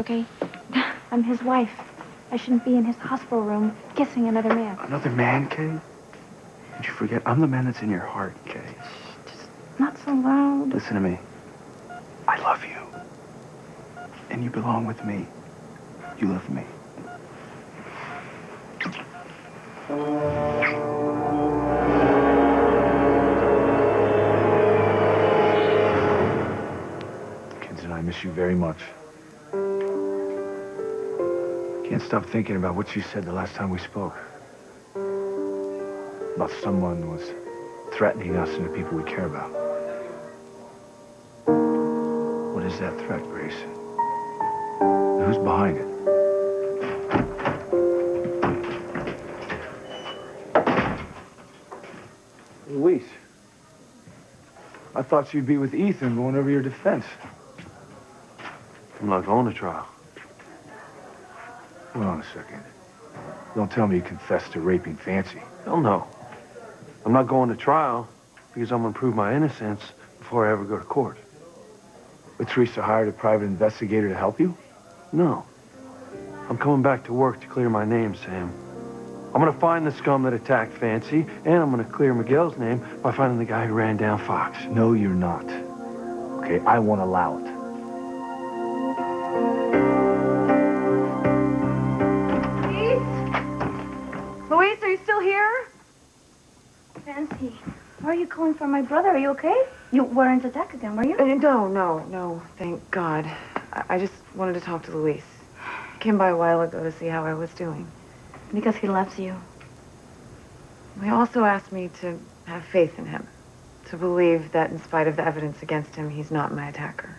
okay? I'm his wife. I shouldn't be in his hospital room kissing another man. Another man, Kay? Did you forget? I'm the man that's in your heart, Kay. Just not so loud. Listen to me. I love you. And you belong with me. You love me. Kids and I miss you very much. Can't stop thinking about what you said the last time we spoke. About someone was threatening us and the people we care about. What is that threat, Grace? Who's behind it? Luis. I thought you'd be with Ethan going over your defense. I'm not going to trial. Hold on a second. Don't tell me you confessed to raping Fancy. Hell no. I'm not going to trial because I'm going to prove my innocence before I ever go to court. But Teresa hired a private investigator to help you? No. I'm coming back to work to clear my name, Sam. I'm going to find the scum that attacked Fancy, and I'm going to clear Miguel's name by finding the guy who ran down Fox. No, you're not. Okay, I won't allow it. Luis, are you still here? Fancy, why are you calling for my brother? Are you okay? You weren't attacked again, were you? No, thank God. I just wanted to talk to Luis. Came by a while ago to see how I was doing. Because he loves you. He also asked me to have faith in him. To believe that in spite of the evidence against him, he's not my attacker.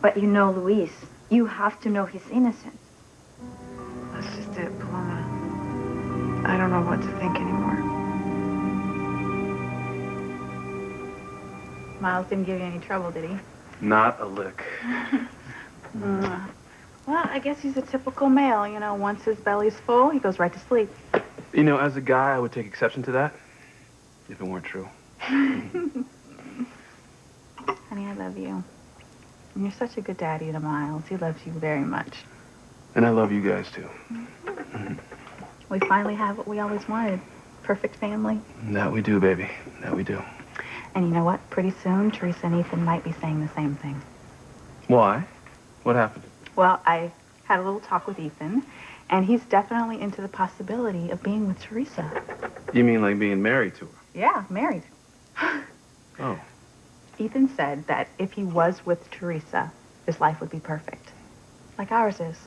But you know Luis. You have to know he's innocent. That's just it, Paloma. I don't know what to think anymore. Miles didn't give you any trouble, did he? Not a lick. Well, I guess he's a typical male. You know, once his belly's full, he goes right to sleep. You know, as a guy, I would take exception to that if it weren't true. Honey, I love you. And you're such a good daddy to Miles. He loves you very much. And I love you guys, too. We finally have what we always wanted. Perfect family. That we do, baby. That we do. And you know what? Pretty soon, Teresa and Ethan might be saying the same thing. Why? What happened? Well, I had a little talk with Ethan, and he's definitely into the possibility of being with Teresa. You mean like being married to her? Yeah, married. Oh. Ethan said that if he was with Teresa, his life would be perfect. Like ours is.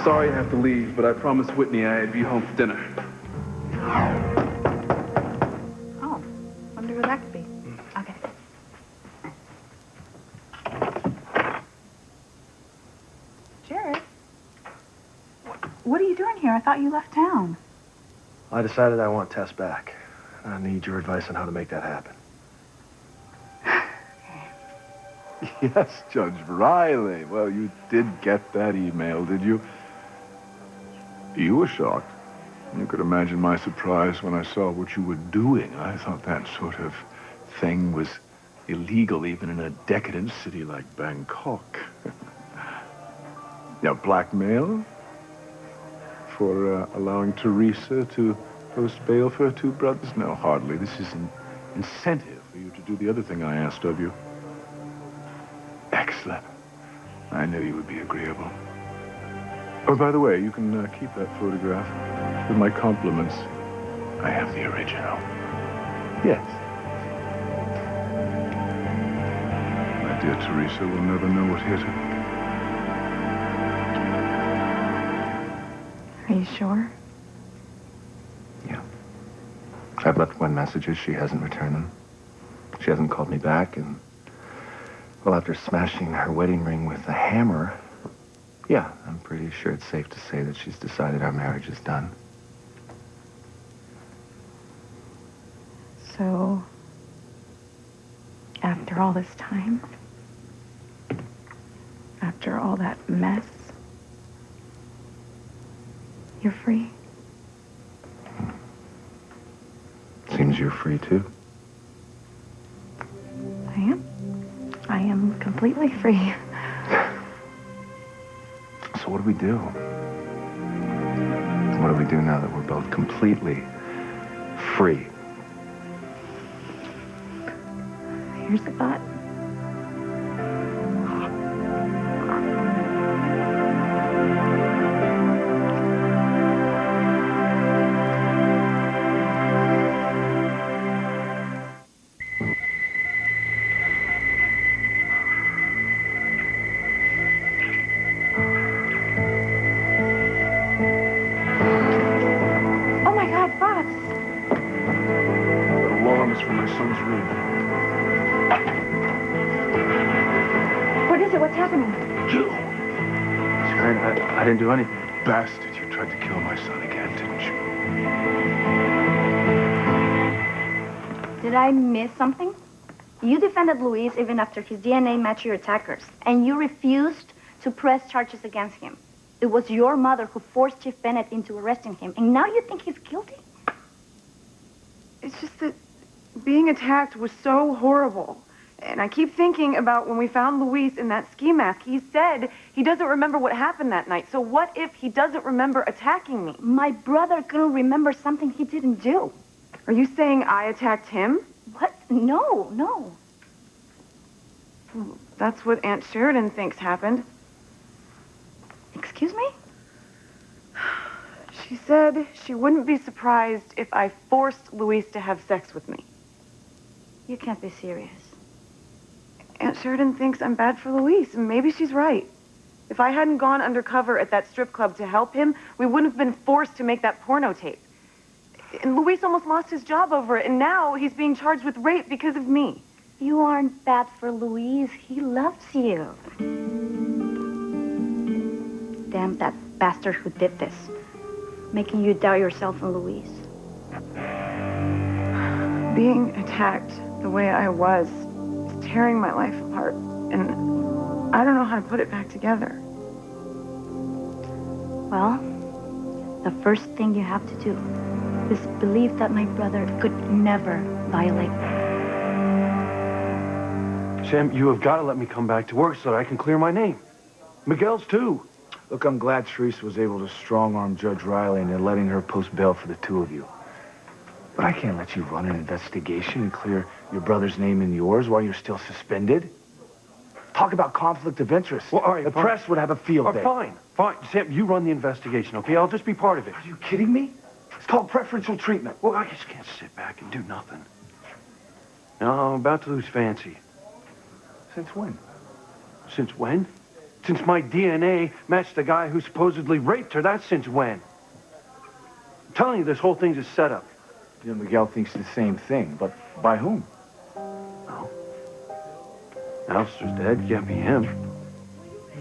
Sorry I have to leave, but I promised Whitney I'd be home for dinner. Oh, wonder who that could be. Okay. Jared, what are you doing here? I thought you left town. I decided I want Tess back. I need your advice on how to make that happen. Yes, Judge Riley. Well, you did get that email, did you? You were shocked. You could imagine my surprise when I saw what you were doing. I thought that sort of thing was illegal even in a decadent city like Bangkok. Now, blackmail? For allowing Teresa to post bail for her two brothers? No, hardly. This is an incentive for you to do the other thing I asked of you. Excellent. I knew you would be agreeable. Oh, by the way, you can keep that photograph with my compliments. I have the original. Yes. My dear Teresa will never know what hit her. Are you sure? Yeah. I've left Gwen messages. She hasn't returned them. She hasn't called me back, and... well, after smashing her wedding ring with a hammer, yeah, I'm pretty sure it's safe to say that she's decided our marriage is done. So, after all this time, after all that mess, you're free? Seems you're free, too. I am. I am completely completely free. So what do we do? What do we do now that we're both completely free? Here's the thought. Oh my God, Fox! The alarm is from my son's room. What is it? What's happening? You Sharon, I didn't do anything. bastard, you tried to kill my son again, didn't you? Did I miss something? You defended Luis even after his DNA matched your attackers, and you refused to press charges against him. It was your mother who forced Chief Bennett into arresting him, and now you think he's guilty? It's just that being attacked was so horrible. And I keep thinking about when we found Luis in that ski mask. He said he doesn't remember what happened that night. So what if he doesn't remember attacking me? My brother couldn't remember something he didn't do. Are you saying I attacked him? What? No, no. That's what Aunt Sheridan thinks happened. Excuse me? She said she wouldn't be surprised if I forced Luis to have sex with me. You can't be serious. Aunt Sheridan thinks I'm bad for Luis, and maybe she's right. If I hadn't gone undercover at that strip club to help him, we wouldn't have been forced to make that porno tape. And Luis almost lost his job over it, and now he's being charged with rape because of me. You aren't bad for Luis. He loves you. Damn that bastard who did this. Making you doubt yourself and Luis. Being attacked the way I was is tearing my life apart, and I don't know how to put it back together. Well, the first thing you have to do is believe that my brother could never violate me. Sam, you have got to let me come back to work so that I can clear my name. Miguel's too. Look, I'm glad Teresa was able to strong-arm Judge Riley into letting her post bail for the two of you. But I can't let you run an investigation and clear your brother's name and yours while you're still suspended. Talk about conflict of interest. Well, all right, the fine. press would have a field day. Fine. Sam, you run the investigation, okay? I'll just be part of it. Are you kidding me? It's called preferential treatment. Well, I just can't sit back and do nothing. Now, I'm about to lose Fancy. Since when? Since when? Since my DNA matched the guy who supposedly raped her. That's since when? I'm telling you, this whole thing's a setup. You know, Miguel thinks the same thing, but by whom? No. Alistair's dead. Can't be him.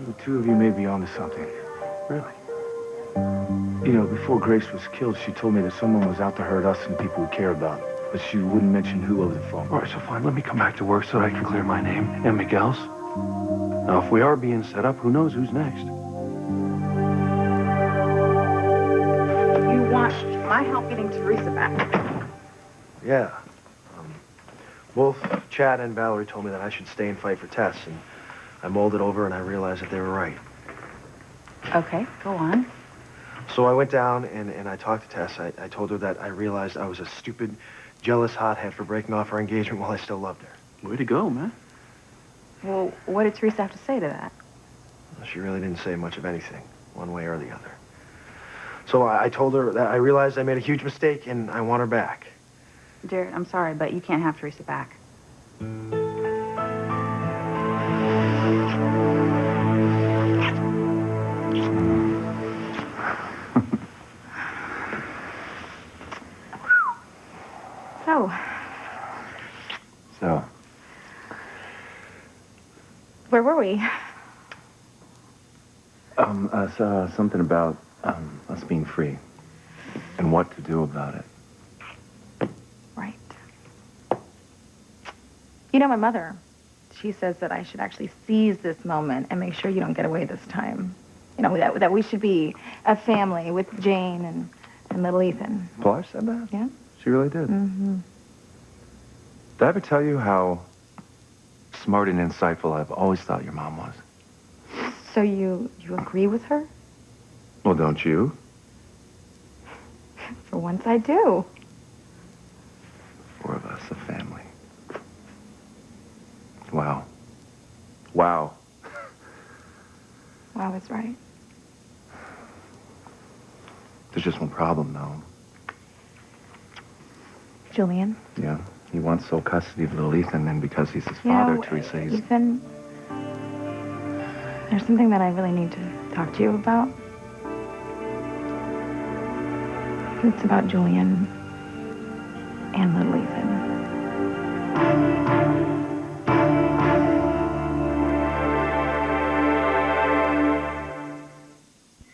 The two of you may be onto something. Really? You know, before Grace was killed, she told me that someone was out to hurt us and the people we care about. But she wouldn't mention who over the phone. All right, so fine. Let me come back to work so that I can clear my name and Miguel's. Now, if we are being set up, who knows who's next? You want my help getting Teresa back? Yeah. Both Chad and Valerie told me that I should stay and fight for Tess, and I mulled it over and I realized that they were right. Okay, go on. So I went down and I talked to Tess. I told her that I realized I was a stupid, jealous hothead for breaking off our engagement while I still loved her. Way to go, man. Well, what did Teresa have to say to that? She really didn't say much of anything, one way or the other. So I told her that I realized I made a huge mistake and I want her back. Jared, I'm sorry, but you can't have Teresa back. So, Where were we? something about us being free and what to do about it. Right. You know, my mother, she says that I should actually seize this moment and make sure you don't get away this time. You know, that we should be a family with Jane and little Ethan. Pilar said that? Yeah? She really did. Mm-hmm. Did I ever tell you how smart and insightful I've always thought your mom was. So you agree with her? Well, don't you? For once I do. Four of us, a family. Wow. Wow. Wow is right. There's just one problem, though. Julian? Yeah. He wants sole custody of little Ethan, and because he's his father, Teresa, he's... Ethan, there's something that I really need to talk to you about. It's about Julian and little Ethan.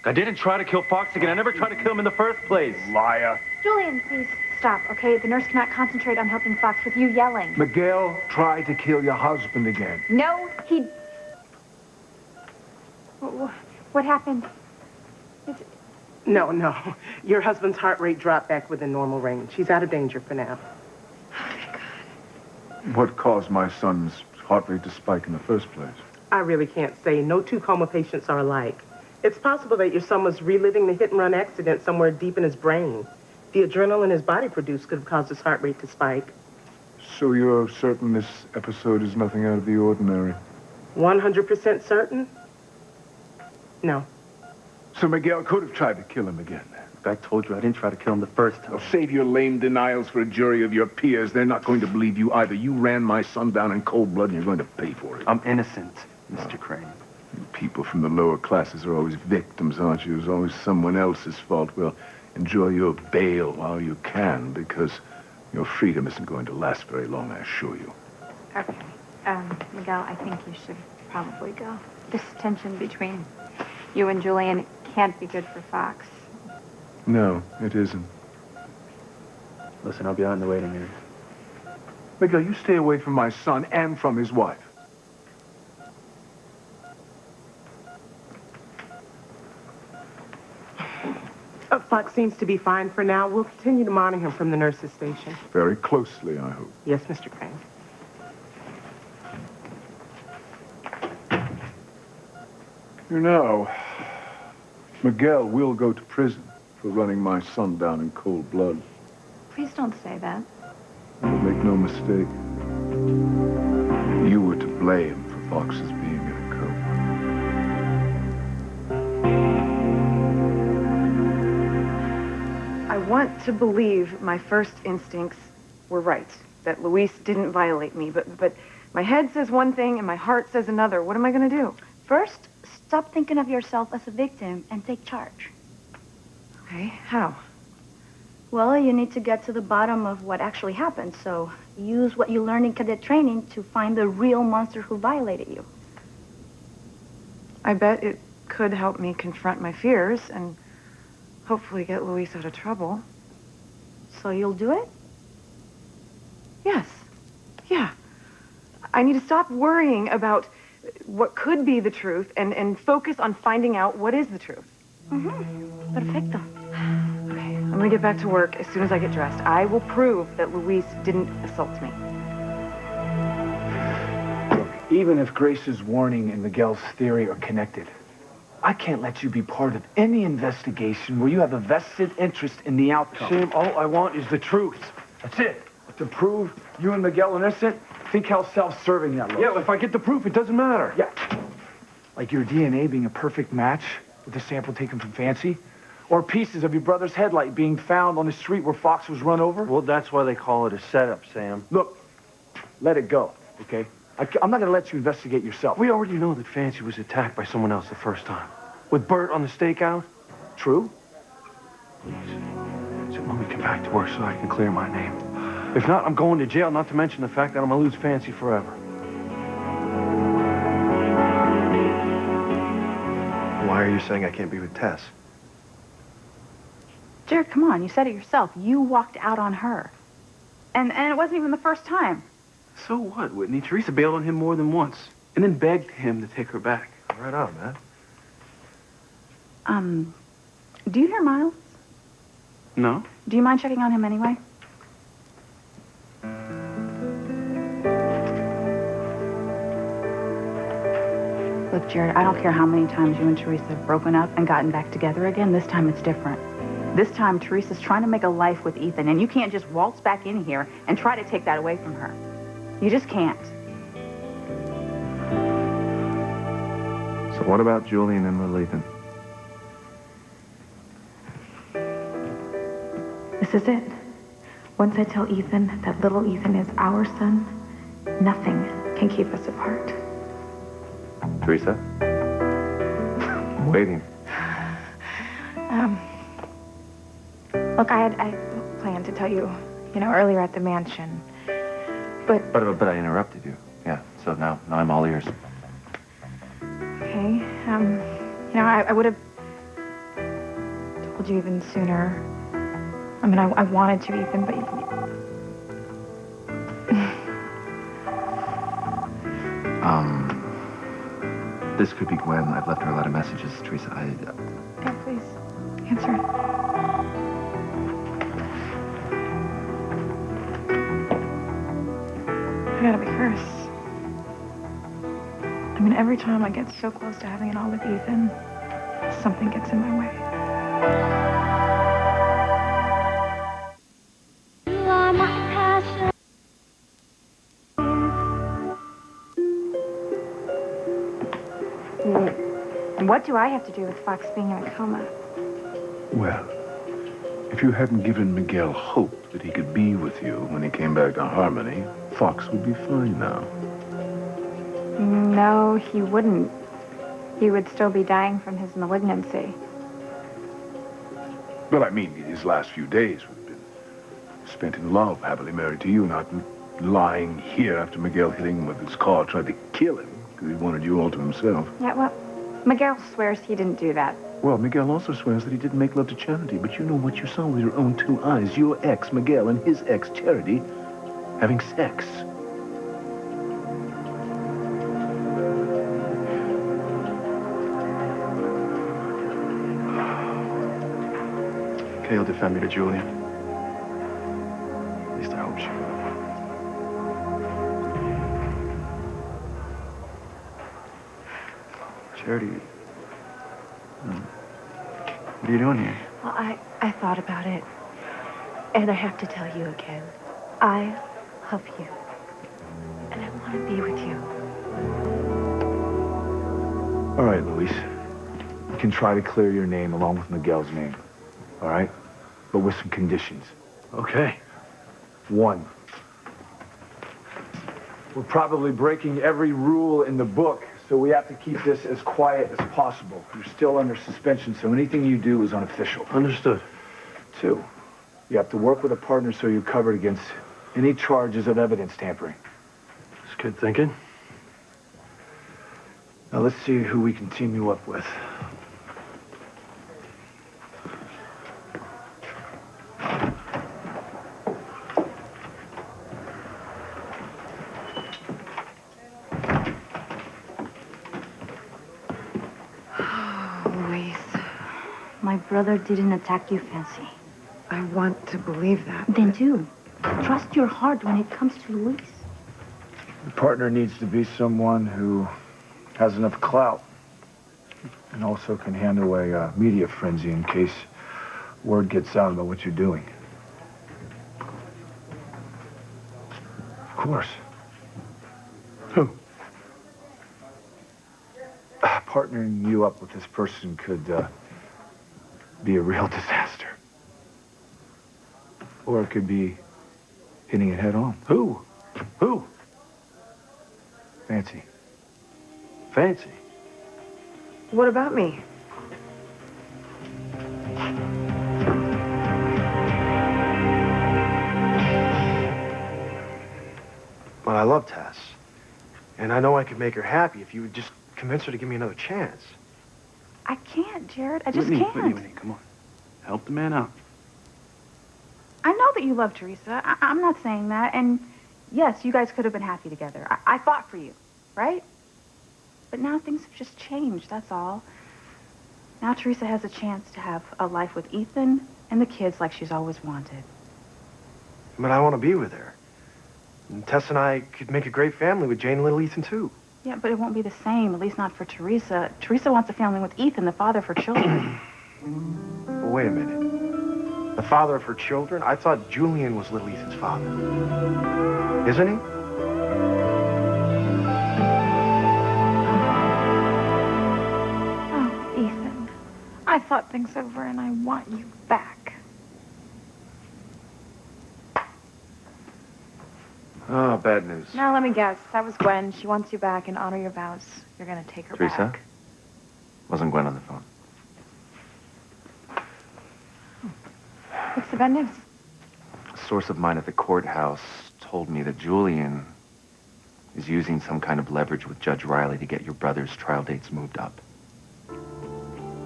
I didn't try to kill Fox again. I never tried to kill him in the first place. Liar. Julian, please stop, okay? The nurse cannot concentrate on helping Fox with you yelling. Miguel tried to kill your husband again. No, he... What happened? No. Your husband's heart rate dropped back within normal range. He's out of danger for now. What caused my son's heart rate to spike in the first place? I really can't say. No two coma patients are alike. It's possible that your son was reliving the hit-and-run accident somewhere deep in his brain. The adrenaline his body produced could have caused his heart rate to spike. So you're certain this episode is nothing out of the ordinary? 100% certain? No. So Miguel could have tried to kill him again. I told you I didn't try to kill him the first time. Well, save your lame denials for a jury of your peers. They're not going to believe you either. You ran my son down in cold blood, and you're going to pay for it. I'm innocent, Mr. Crane. You people from the lower classes are always victims, aren't you? It's always someone else's fault. Well, enjoy your bail while you can, because your freedom isn't going to last very long, I assure you. Okay. Miguel, I think you should probably go. This tension between you and Julian can't be good for Fox. No, it isn't. Listen, I'll be out in the waiting area. Miguel, you stay away from my son and from his wife. Fox seems to be fine for now. We'll continue to monitor him from the nurse's station. Very closely, I hope. Yes, Mr. Crane. You know, Miguel will go to prison for running my son down in cold blood. Please don't say that. But make no mistake, you were to blame for Fox's being in a coma. I want to believe my first instincts were right, that Luis didn't violate me, but my head says one thing and my heart says another. What am I going to do? First, stop thinking of yourself as a victim and take charge. Okay, how? Well, you need to get to the bottom of what actually happened, so use what you learned in cadet training to find the real monster who violated you. I bet it could help me confront my fears and hopefully get Luis out of trouble. So you'll do it? Yes. Yeah. I need to stop worrying about what could be the truth and focus on finding out what is the truth. Mm-hmm. Perfecto. Okay, I'm gonna get back to work as soon as I get dressed. I will prove that Luis didn't assault me. Look, even if Grace's warning and Miguel's theory are connected, I can't let you be part of any investigation where you have a vested interest in the outcome. Sam, all I want is the truth. That's it. To prove you and Miguel are innocent, think how self-serving that looks. Yeah, if I get the proof, it doesn't matter. Yeah. Like your DNA being a perfect match with the sample taken from Fancy, or pieces of your brother's headlight being found on the street where Fox was run over. Well, that's why they call it a setup, Sam. Look, let it go, okay? I'm not going to let you investigate yourself. We already know that Fancy was attacked by someone else the first time. With Bert on the stakeout. True? Please, so let me get back to work so I can clear my name. If not, I'm going to jail, not to mention the fact that I'm going to lose Fancy forever. Why are you saying I can't be with Tess? Jared, come on. You said it yourself. You walked out on her. And it wasn't even the first time. So what, Whitney? Teresa bailed on him more than once, and then begged him to take her back. Right on, man. Do you hear Miles? No? Do you mind checking on him anyway? Look, Jared, I don't care how many times you and Teresa have broken up and gotten back together again. This time it's different. This time, Teresa's trying to make a life with Ethan, and you can't just waltz back in here and try to take that away from her. You just can't. So what about Julian and we're leaving? This is it. Once I tell Ethan that little Ethan is our son, nothing can keep us apart. Teresa? I'm waiting. Look, I planned to tell you, earlier at the mansion. But I interrupted you. Yeah, so now I'm all ears. Okay, I would have told you even sooner. I mean, I wanted to, Ethan, but This could be Gwen. I've left her a lot of messages, Teresa. Yeah, please, answer it. I gotta be cursed. I mean, every time I get so close to having it all with Ethan, something gets in my way. You are my passion. What do I have to do with Fox being in a coma? Well, if you hadn't given Miguel hope that he could be with you when he came back to Harmony, Fox would be fine now. No, he wouldn't. He would still be dying from his malignancy. Well, I mean, his last few days would have been spent in love, happily married to you, not lying here after Miguel hitting him with his car, tried to kill him because he wanted you all to himself. Yeah, well, Miguel swears he didn't do that. Well, Miguel also swears that he didn't make love to Charity, but you know what you saw with your own two eyes. Your ex, Miguel, and his ex, Charity, having sex. Kay will defend me to Julian. At least I hope she will. Charity, what are you doing here? Well, I thought about it, and I have to tell you again. I love you, and I want to be with you. All right, Luis. You can try to clear your name along with Miguel's name. All right? But with some conditions. Okay. 1, we're probably breaking every rule in the book, so we have to keep this as quiet as possible. You're still under suspension, so anything you do is unofficial. Understood. 2, you have to work with a partner so you're covered against any charges of evidence tampering. That's good thinking. Now let's see who we can team you up with. My brother didn't attack you, Fancy. I want to believe that. Then do. Trust your heart when it comes to Luis. The partner needs to be someone who has enough clout and also can handle a media frenzy in case word gets out about what you're doing. Of course. Who? Partnering you up with this person could be a real disaster. Or it could be hitting it head on. Who? Who? Fancy. Fancy. What about me? But I love Tess. And I know I could make her happy if you would just convince her to give me another chance. I can't, Jared. I just Whitney, can't. Whitney, come on. Help the man out. I know that you love Teresa. I'm not saying that. And yes, you guys could have been happy together. I fought for you, right? But now things have just changed, that's all. Now Teresa has a chance to have a life with Ethan and the kids like she's always wanted. But I want to be with her. And Tess and I could make a great family with Jane and little Ethan, too. Yeah, but it won't be the same, at least not for Teresa. Teresa wants a family with Ethan, the father of her children. Well, wait a minute. The father of her children? I thought Julian was little Ethan's father. Isn't he? Oh, Ethan. I thought things over and I want you back. Oh, bad news. Now, let me guess. That was Gwen. She wants you back and honor your vows. You're going to take her Teresa? back. Wasn't Gwen on the phone? What's the bad news? A source of mine at the courthouse told me that Julian is using some kind of leverage with Judge Riley to get your brother's trial dates moved up.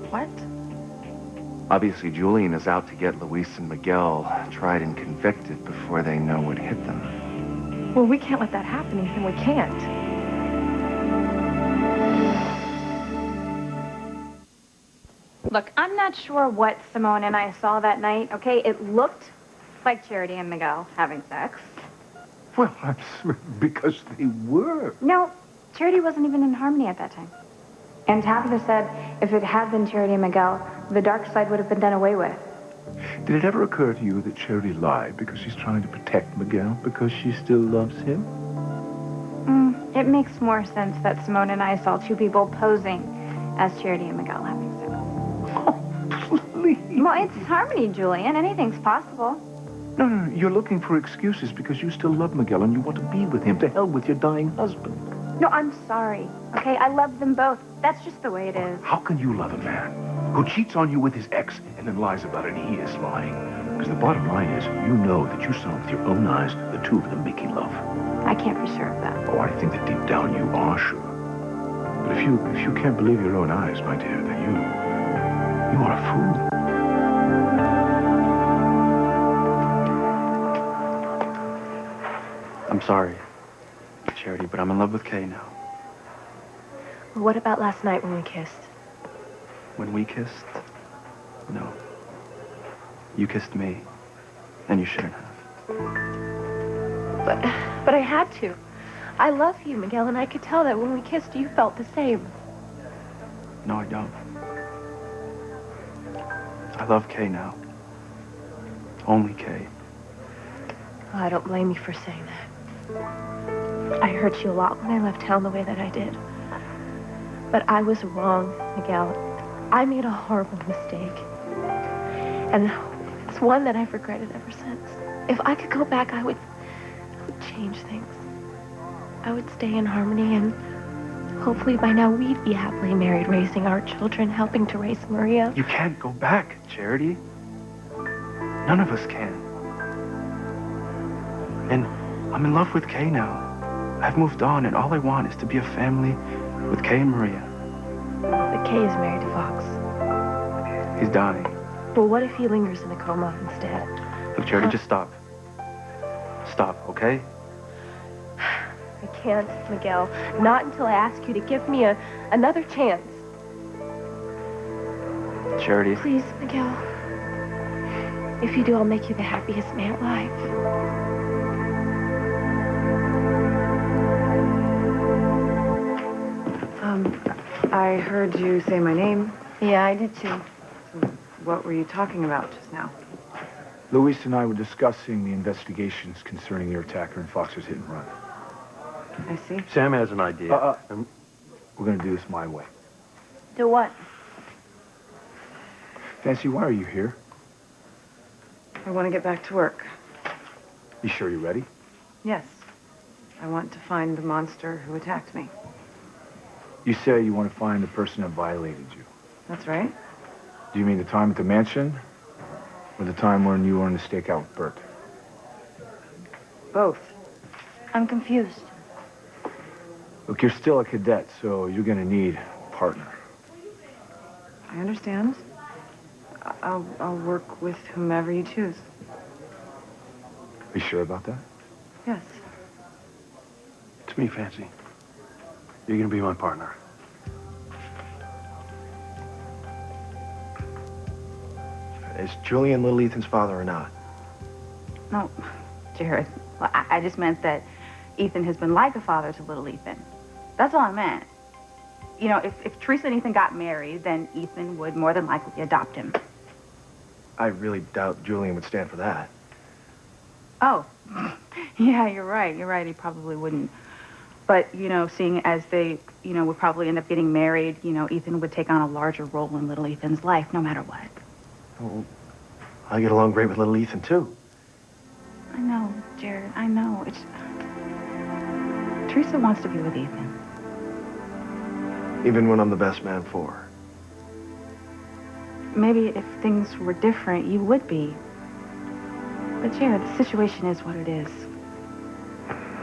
What? Obviously, Julian is out to get Luis and Miguel tried and convicted before they know what hit them. Well, we can't let that happen, Ethan. We can't. Look, I'm not sure what Simone and I saw that night, okay? It looked like Charity and Miguel having sex. Well, because they were. No, Charity wasn't even in harmony at that time. And Tabitha said if it had been Charity and Miguel, the dark side would have been done away with. Did it ever occur to you that Charity lied because she's trying to protect Miguel, because she still loves him? It makes more sense that Simone and I saw two people posing as Charity and Miguel having sex. Oh, please. Well, it's harmony, Julian. Anything's possible. No. You're looking for excuses because you still love Miguel and you want to be with him. To hell with your dying husband. No, I'm sorry. Okay, I love them both. That's just the way it is. How can you love a man who cheats on you with his ex and then lies about it and he is lying? Because the bottom line is, you know that you saw with your own eyes the two of them making love. I can't be sure of that. Oh, I think that deep down you are sure. But if you can't believe your own eyes, my dear, then you are a fool. I'm sorry, Charity, but I'm in love with Kay now. Well, what about last night when we kissed? When we kissed? No. You kissed me, and you shouldn't have. But I had to. I love you, Miguel, and I could tell that when we kissed, you felt the same. No, I don't. I love Kay now. Only Kay. Oh, I don't blame you for saying that. I hurt you a lot when I left town the way that I did. But I was wrong, Miguel. I made a horrible mistake. And it's one that I've regretted ever since. If I could go back, I would change things. I would stay in harmony, and hopefully by now we'd be happily married, raising our children, helping to raise Maria. You can't go back, Charity. None of us can. And I'm in love with Kay now. I've moved on, and all I want is to be a family with Kay and Maria. But Kay is married to Fox. He's dying. But what if he lingers in a coma instead? Look, Charity, just stop. Stop, okay? I can't, Miguel. Not until I ask you to give me another chance. Charity. Please, Miguel. If you do, I'll make you the happiest man alive. I heard you say my name. Yeah, I did too. So what were you talking about just now? Luis and I were discussing the investigations concerning your attacker and Fox's hit and run. I see. Sam has an idea. We're going to do this my way. Do what? Fancy, why are you here? I want to get back to work. You sure you're ready? Yes. I want to find the monster who attacked me. You say you want to find the person that violated you. That's right. Do you mean the time at the mansion? Or the time when you were on the stakeout with Bert? Both. I'm confused. Look, you're still a cadet, so you're going to need a partner. I understand. I'll work with whomever you choose. Are you sure about that? Yes. It's me, Fancy. You're gonna be my partner. Is Julian little Ethan's father or not? No, Jared. Well, I just meant that Ethan has been like a father to little Ethan. That's all I meant. You know, if Teresa and Ethan got married, then Ethan would more than likely adopt him. I really doubt Julian would stand for that. Oh, yeah, you're right. You're right. He probably wouldn't. But, you know, seeing as they, you know, would probably end up getting married, you know, Ethan would take on a larger role in little Ethan's life, no matter what. Well, I get along great with little Ethan, too. I know, Jared. I know. It's... Teresa wants to be with Ethan. Even when I'm the best man for her. Maybe if things were different, you would be. But Jared, the situation is what it is.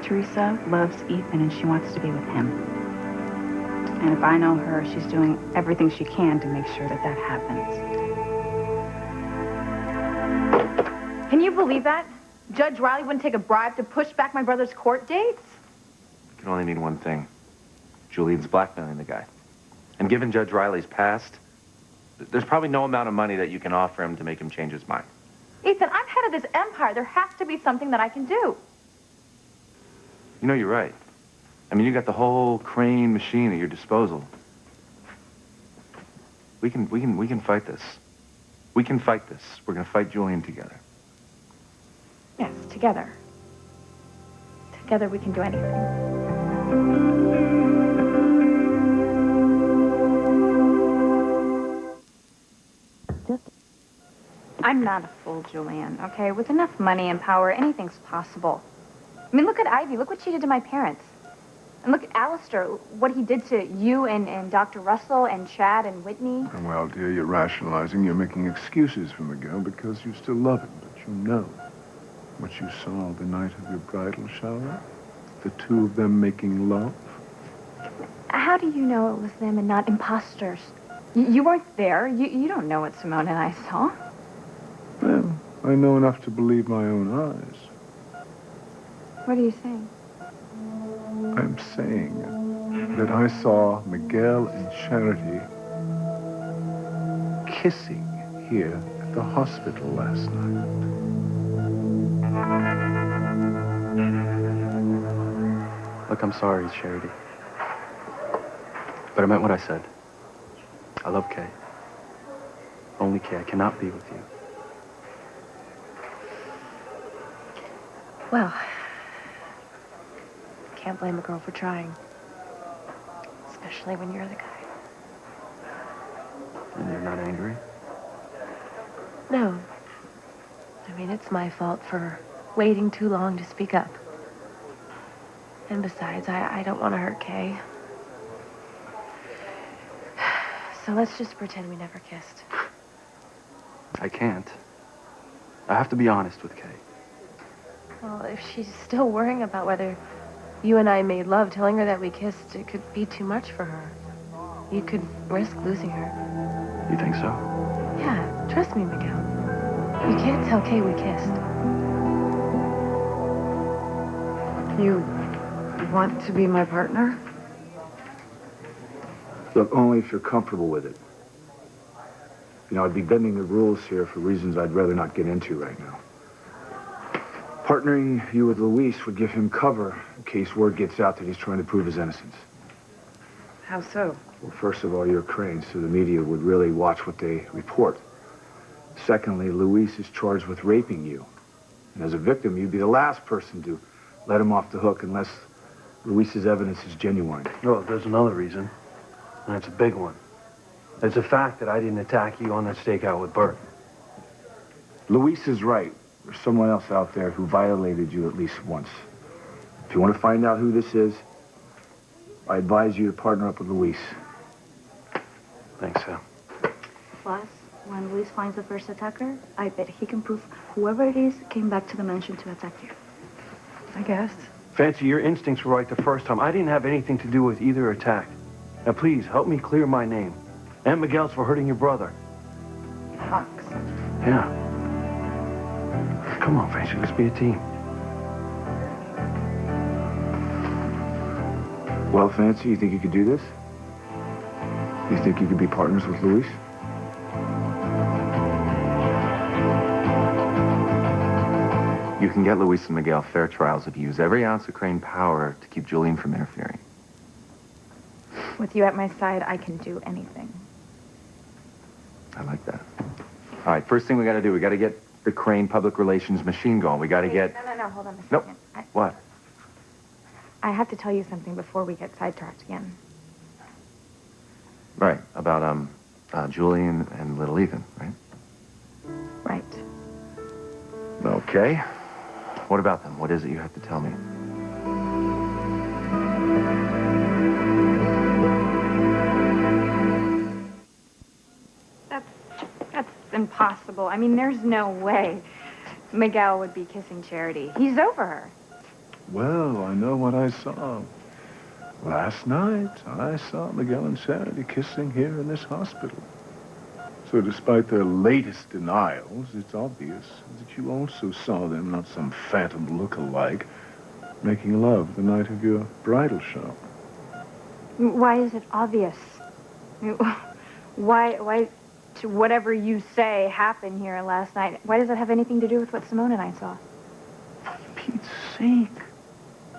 Teresa loves Ethan and she wants to be with him. And if I know her, she's doing everything she can to make sure that that happens. Can you believe that? Judge Riley wouldn't take a bribe to push back my brother's court dates? It can only mean one thing. Julian's blackmailing the guy. And given Judge Riley's past, there's probably no amount of money that you can offer him to make him change his mind. Ethan, I'm head of this empire. There has to be something that I can do. You know, you're right. I mean, you got the whole Crane machine at your disposal. We can fight this. We can fight this. We're gonna fight Julian together. Yes, together. Together we can do anything. I'm not a fool, Julian, okay? With enough money and power, anything's possible. I mean, look at Ivy. Look what she did to my parents. And look at Alistair, what he did to you and Dr. Russell and Chad and Whitney. Well, dear, you're rationalizing. You're making excuses for Miguel because you still love him. But you know what you saw the night of your bridal shower? The two of them making love? How do you know it was them and not imposters? You weren't there. You don't know what Simone and I saw. Well, I know enough to believe my own eyes. What are you saying? I'm saying that I saw Miguel and Charity kissing here at the hospital last night. Look, I'm sorry, Charity. But I meant what I said. I love Kay. Only Kay. I cannot be with you. Well, can't blame a girl for trying. Especially when you're the guy. And you're not angry? No. I mean, it's my fault for waiting too long to speak up. And besides, I don't want to hurt Kay. So let's just pretend we never kissed. I can't. I have to be honest with Kay. Well, if she's still worrying about whether you and I made love, telling her that we kissed, it could be too much for her. You could risk losing her. You think so? Yeah, trust me, Miguel. You can't tell Kay we kissed. You want to be my partner? Look, only if you're comfortable with it. You know, I'd be bending the rules here for reasons I'd rather not get into right now. Partnering you with Luis would give him cover in case word gets out that he's trying to prove his innocence. How so? Well, first of all, you're Crane, so the media would really watch what they report. Secondly, Luis is charged with raping you. And as a victim, you'd be the last person to let him off the hook unless Luis's evidence is genuine. No, there's another reason, and it's a big one. It's the fact that I didn't attack you on that stakeout with Bert. Luis is right. There's someone else out there who violated you at least once. If you want to find out who this is, I advise you to partner up with Luis. Thanks, Sam. Plus, when Luis finds the first attacker, I bet he can prove whoever it is came back to the mansion to attack you. I guess. Fancy, your instincts were right the first time. I didn't have anything to do with either attack. Now, please, help me clear my name. And Miguel's for hurting your brother. Fox. Yeah. Come on, Fancy, let's be a team. Well, Fancy, you think you could do this? You think you could be partners with Luis? You can get Luis and Miguel fair trials if you use every ounce of Crane power to keep Julian from interfering. With you at my side, I can do anything. I like that. All right, first thing we got to do, we got to get the Crane public relations machine going. We got to get... No, hold on a Nope. second. What? I have to tell you something before we get sidetracked again. Right, about, Julian and little Ethan, right? Right. Okay. What about them? What is it you have to tell me? That's impossible. I mean, there's no way Miguel would be kissing Charity. He's over her. Well, I know what I saw. Last night, I saw Miguel and Charity kissing here in this hospital. So despite their latest denials, it's obvious that you also saw them, not some phantom look-alike, making love the night of your bridal shower. Why is it obvious? Why to whatever you say happened here last night, why does that have anything to do with what Simone and I saw? For Pete's sake.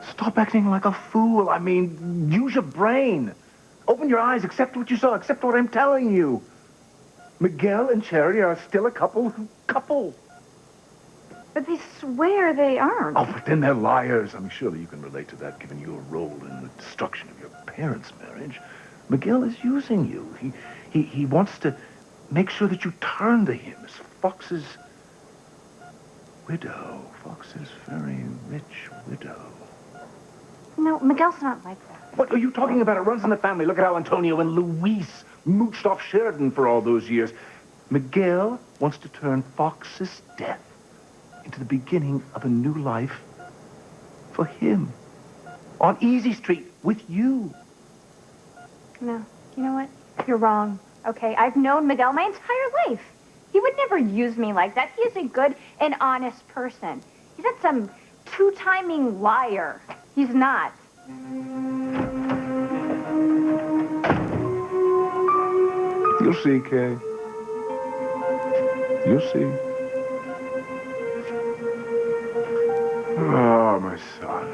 Stop acting like a fool. I mean, use your brain. Open your eyes, accept what you saw, accept what I'm telling you. Miguel and Charity are still a couple. But they swear they aren't. Oh, but then they're liars. I'm sure that you can relate to that, given your role in the destruction of your parents' marriage. Miguel is using you. He wants to make sure that you turn to him as Fox's widow. Fox's very rich widow. No, Miguel's not like that. What are you talking about? It runs in the family. Look at how Antonio and Luis mooched off Sheridan for all those years. Miguel wants to turn Fox's death into the beginning of a new life for him. On Easy Street with you. No, you know what? You're wrong, okay? I've known Miguel my entire life. He would never use me like that. He is a good and honest person. He's not some two-timing liar. He's not. You'll see, Kay. You'll see. Oh, my son.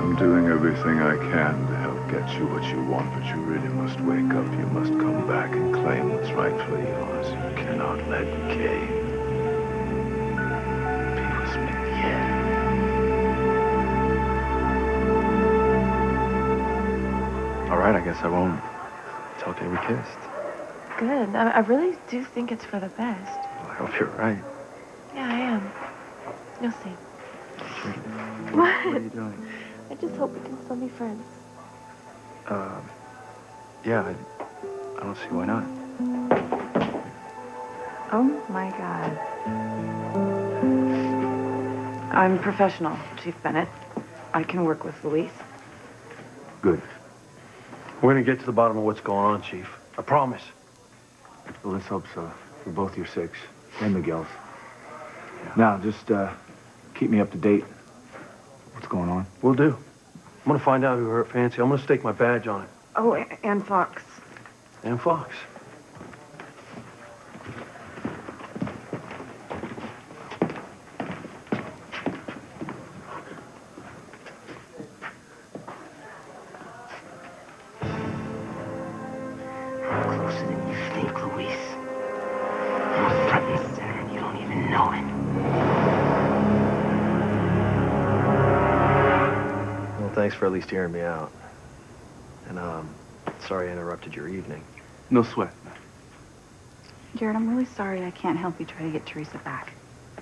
I'm doing everything I can to help get you what you want, but you really must wake up. You must come back and claim what's rightfully yours. You cannot let Kay be with me yet. All right, I guess I won't tell Kay we kissed. Good. I really do think it's for the best. Well, I hope you're right. Yeah, I am. You'll see. What are you doing? I just hope we can still be friends. Yeah, I don't see why not. Oh, my God. I'm professional, Chief Bennett. I can work with Luis. Good. We're gonna get to the bottom of what's going on, Chief. I promise. Well, let's hope so. For both your sakes. And Miguel's. Yeah. Now, just keep me up to date. What's going on? Will do. I'm gonna find out who hurt Fancy. I'm gonna stake my badge on it. Oh, and Fox. And Fox. Closer than you think, Luis. I'm front and center, and you don't even know it. Well, thanks for at least hearing me out. And, sorry I interrupted your evening. No sweat. Jared, I'm really sorry I can't help you try to get Teresa back.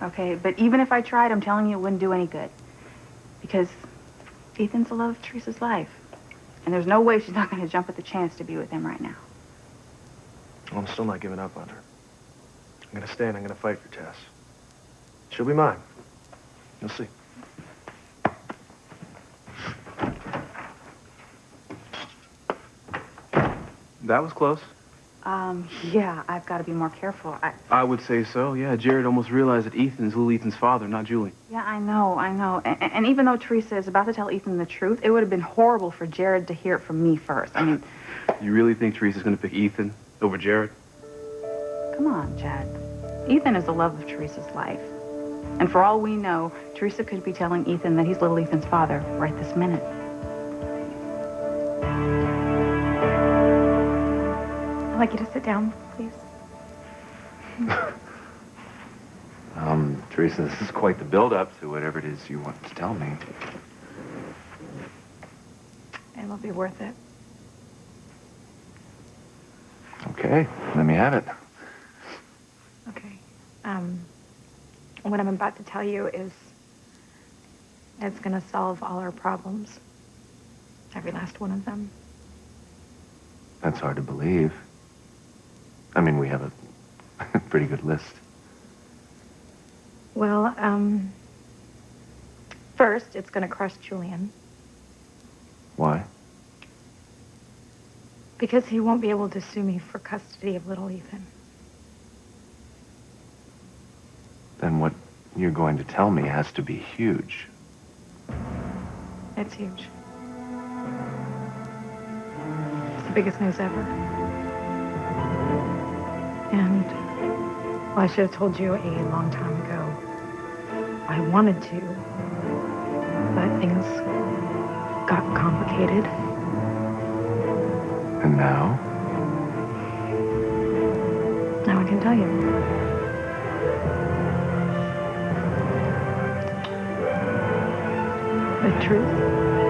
Okay? But even if I tried, I'm telling you it wouldn't do any good. Because Ethan's the love of Teresa's life. And there's no way she's not going to jump at the chance to be with him right now. Well, I'm still not giving up on her. I'm gonna stay and I'm gonna fight for Tess. She'll be mine. You'll see. That was close. Yeah, I've got to be more careful. I would say so, yeah. Jared almost realized that Ethan's little Ethan's father, not Julie. Yeah, I know. And even though Teresa is about to tell Ethan the truth, it would have been horrible for Jared to hear it from me first. I mean... You really think Teresa's gonna pick Ethan over Jared? Come on, Chad. Ethan is the love of Teresa's life. And for all we know, Teresa could be telling Ethan that he's little Ethan's father right this minute. I'd like you to sit down, please. Teresa, this is quite the build-up to whatever it is you want to tell me. It'll be worth it. Okay, let me have it. Okay. What I'm about to tell you is it's gonna solve all our problems. Every last one of them. That's hard to believe. I mean, we have a pretty good list. Well, first, it's gonna crush Julian. Why? Because he won't be able to sue me for custody of little Ethan. Then what you're going to tell me has to be huge. It's huge. It's the biggest news ever. And, well, I should have told you a long time ago. I wanted to, but things got complicated. And now? Now I can tell you. The truth.